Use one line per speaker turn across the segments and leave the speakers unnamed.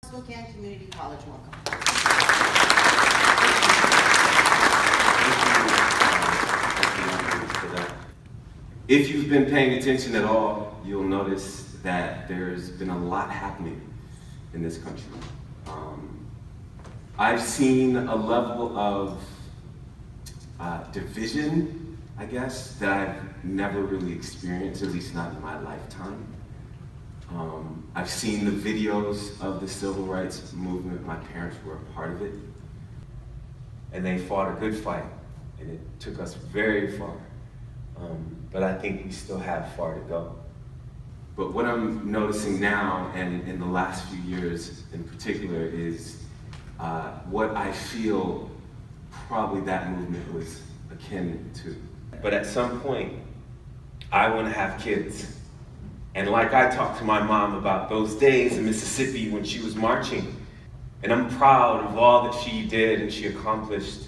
Spokane Community College, welcome.
If you've been paying attention at all, you'll notice that there's been a lot happening in this country. I've seen a level of division, I guess, that I've never really experienced, at least not in my lifetime. I've seen the videos of the civil rights movement. My parents were a part of it. And they fought a good fight, and it took us very far. But I think we still have far to go. But what I'm noticing now, and in the last few years in particular, is what I feel probably that movement was akin to. But at some point, I want to have kids. And like I talked to my mom about those days in Mississippi when she was marching, and I'm proud of all that she did and she accomplished.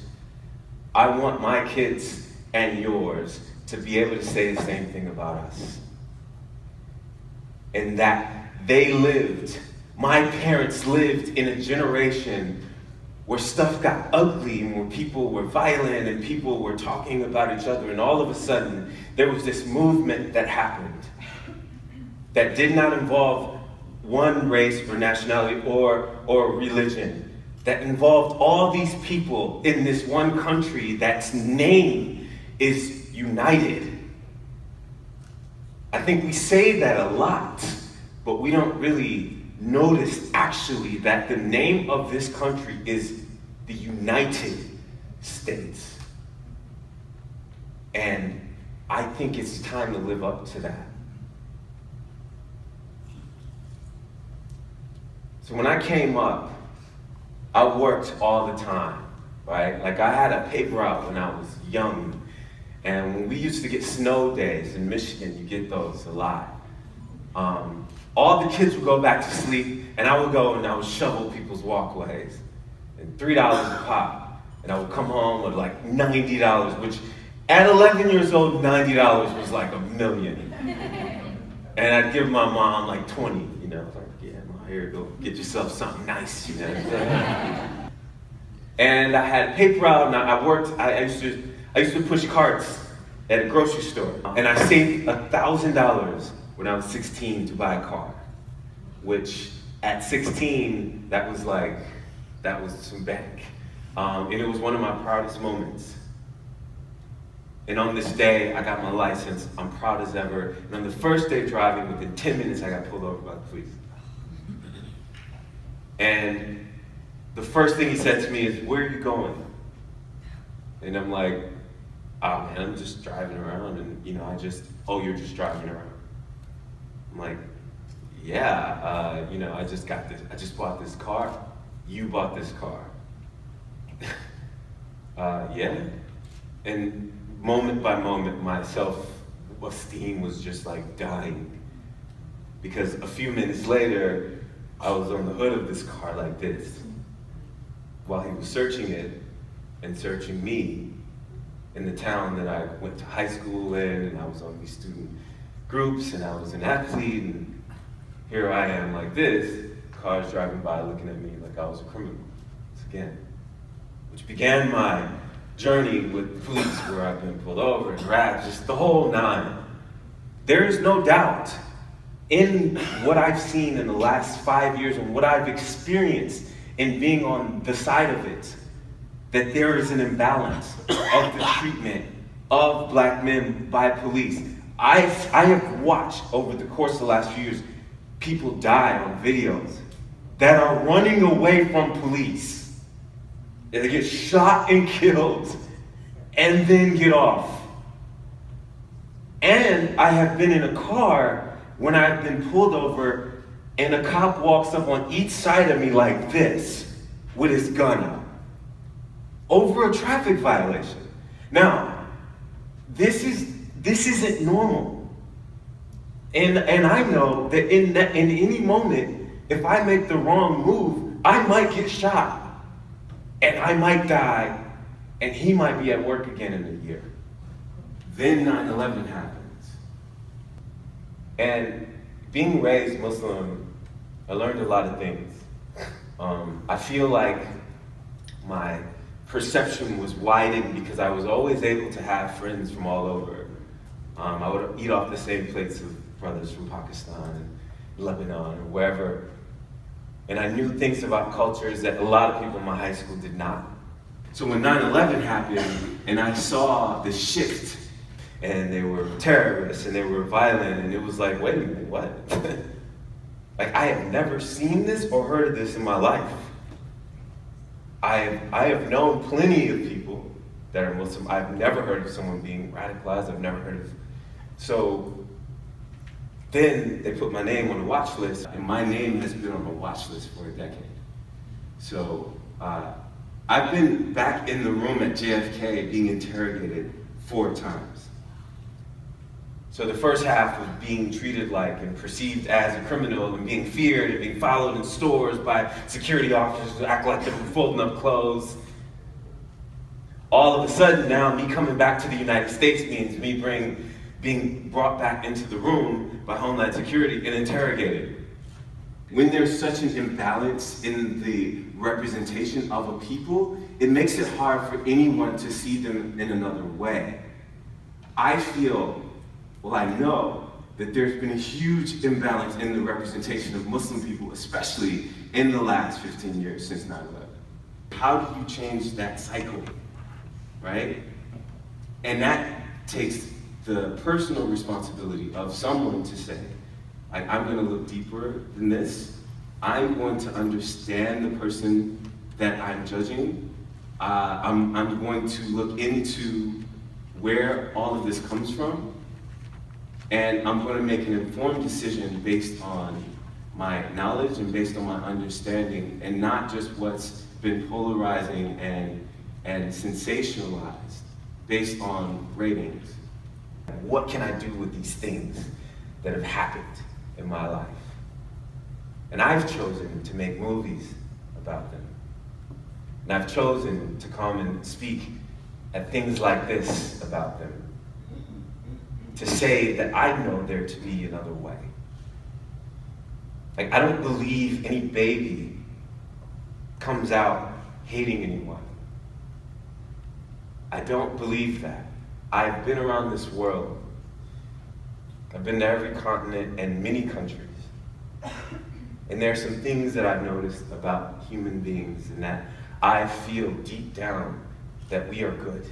I want my kids and yours to be able to say the same thing about us. And that they lived, my parents lived in a generation where stuff got ugly and where people were violent and people were talking about each other, and all of a sudden there was this movement that happened that did not involve one race or nationality or religion, that involved all these people in this one country that's name is united. I think we say that a lot, but we don't really notice actually that the name of this country is the United States. And I think it's time to live up to that. So when I came up, I worked all the time, right? Like I had a paper route when I was young. And when we used to get snow days in Michigan, you get those a lot. All the kids would go back to sleep, and I would go and I would shovel people's walkways. And $3 a pop. And I would come home with like $90, which at 11 years old, $90 was like $1 million. And I'd give my mom like 20, you know, like, yeah, here, go get yourself something nice, you know. And I had a paper route, and I used to push carts at a grocery store. And I saved $1,000 when I was 16 to buy a car, which at 16, that was some bank. And it was one of my proudest moments. And on this day, I got my license. I'm proud as ever. And on the first day driving, within 10 minutes, I got pulled over by the police. And the first thing he said to me is, "Where are you going?" And I'm like, "Oh man, I'm just driving around." And you know, "Oh, you're just driving around." I'm like, "Yeah, you know, I just bought this car. You bought this car." Yeah. And moment by moment, my self-esteem was just like dying. Because a few minutes later, I was on the hood of this car like this, while he was searching it and searching me in the town that I went to high school in, and I was on these student groups, and I was an athlete, and here I am like this, cars driving by looking at me like I was a criminal, once again. Which began my journey with the police, where I've been pulled over and dragged, just the whole nine. There is no doubt in what I've seen in the last 5 years and what I've experienced in being on the side of it, that there is an imbalance of the treatment of black men by police. I have watched over the course of the last few years people die on videos that are running away from police. They get shot and killed and then get off. And I have been in a car when I've been pulled over and a cop walks up on each side of me like this with his gun out over a traffic violation. Now, this isn't normal. And I know that in any moment, if I make the wrong move, I might get shot. And I might die, and he might be at work again in a year. Then 9/11 happens. And being raised Muslim, I learned a lot of things. feel like my perception was widened because I was always able to have friends from all over. I would eat off the same plates with brothers from Pakistan and Lebanon or wherever. And I knew things about cultures that a lot of people in my high school did not. So when 9/11 happened and I saw the shift, and they were terrorists and they were violent, and it was like, wait a minute, what? Like, I have never seen this or heard of this in my life. I have known plenty of people that are Muslim. I've never heard of someone being radicalized. I've never heard of. So then they put my name on the watch list, and my name has been on the watch list for a decade. So I've been back in the room at JFK being interrogated 4 times. So the first half was being treated like and perceived as a criminal and being feared and being followed in stores by security officers who act like they were folding up clothes. All of a sudden now me coming back to the United States means me being brought back into the room by Homeland Security and interrogated. When there's such an imbalance in the representation of a people, it makes it hard for anyone to see them in another way. I feel, well, I know that there's been a huge imbalance in the representation of Muslim people, especially in the last 15 years since 9/11. How do you change that cycle, right? And that takes the personal responsibility of someone to say, I'm going to look deeper than this. I'm going to understand the person that I'm judging. I'm going to look into where all of this comes from. And I'm going to make an informed decision based on my knowledge and based on my understanding, and not just what's been polarizing and sensationalized based on ratings. What can I do with these things that have happened in my life? And I've chosen to make movies about them. And I've chosen to come and speak at things like this about them. To say that I know there to be another way. Like, I don't believe any baby comes out hating anyone. I don't believe that. I've been around this world. I've been to every continent and many countries. And there are some things that I've noticed about human beings, and that I feel deep down that we are good.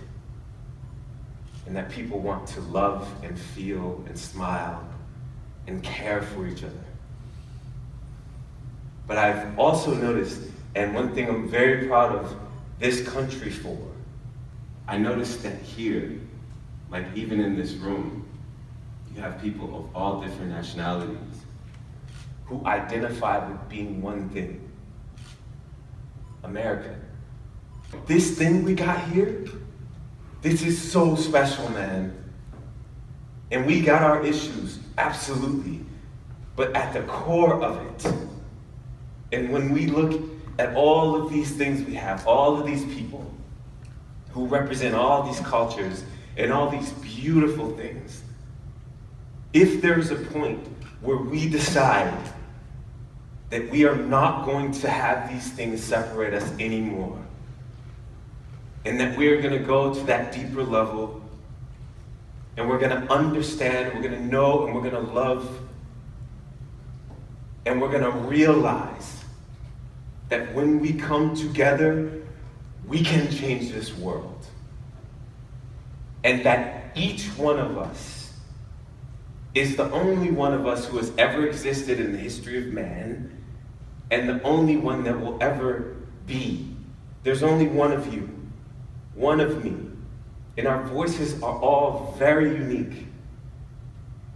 And that people want to love and feel and smile and care for each other. But I've also noticed, and one thing I'm very proud of this country for, I noticed that here, like even in this room, you have people of all different nationalities who identify with being one thing: America. This thing we got here, this is so special, man. And we got our issues, absolutely. But at the core of it, and when we look at all of these things we have, all of these people who represent all these cultures and all these beautiful things, if there's a point where we decide that we are not going to have these things separate us anymore, and that we're going to go to that deeper level, and we're going to understand, we're going to know, and we're going to love, and we're going to realize that when we come together, we can change this world. And that each one of us is the only one of us who has ever existed in the history of man, and the only one that will ever be. There's only one of you, one of me, and our voices are all very unique.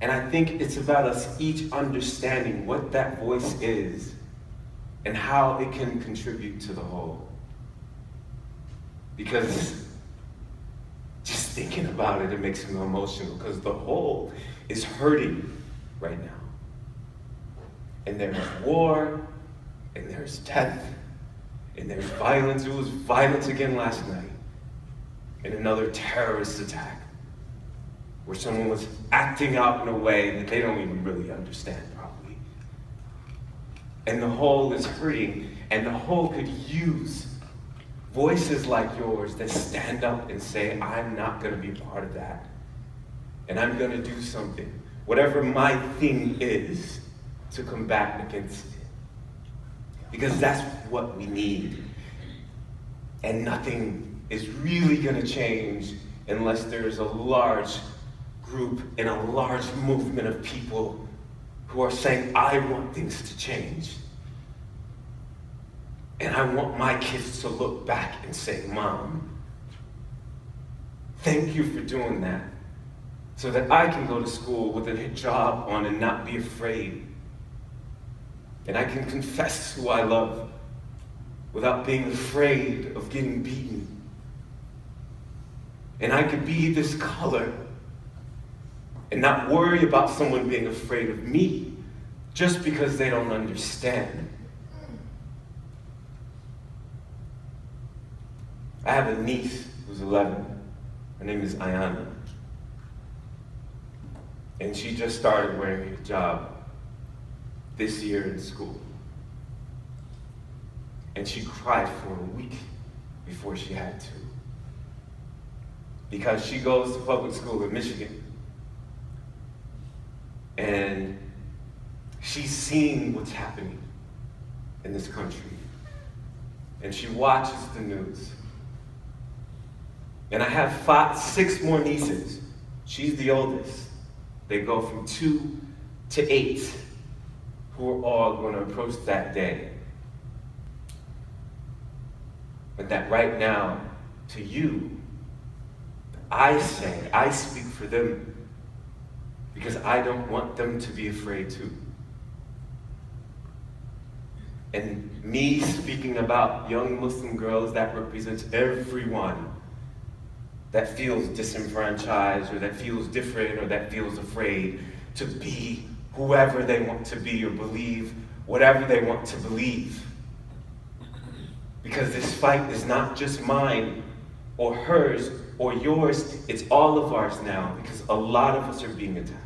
And I think it's about us each understanding what that voice is and how it can contribute to the whole. Because just thinking about it, it makes me emotional, because the whole is hurting right now. And there's war, and there's death, and there's violence. It was violence again last night. And another terrorist attack, where someone was acting out in a way that they don't even really understand probably. and the whole is hurting, and the whole could use voices like yours that stand up and say, I'm not going to be a part of that. And I'm going to do something, whatever my thing is, to combat against it. Because that's what we need. And nothing is really going to change unless there's a large group and a large movement of people who are saying, I want things to change. And I want my kids to look back and say, Mom, thank you for doing that, so that I can go to school with a hijab on and not be afraid. And I can confess who I love without being afraid of getting beaten. And I could be this color and not worry about someone being afraid of me just because they don't understand. I have a niece who's 11. Her name is Ayana. And she just started wearing a hijab this year in school. And she cried for a week before she had to. Because she goes to public school in Michigan. And she's seen what's happening in this country. And she watches the news. And I have 6 more nieces. She's the oldest. They go from 2 to 8, who are all going to approach that day. But that right now, to you, I speak for them, because I don't want them to be afraid too. And me speaking about young Muslim girls, that represents everyone that feels disenfranchised, or that feels different, or that feels afraid to be whoever they want to be, or believe whatever they want to believe. Because this fight is not just mine, or hers, or yours, it's all of ours now, because a lot of us are being attacked.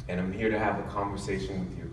And I'm here to have a conversation with you.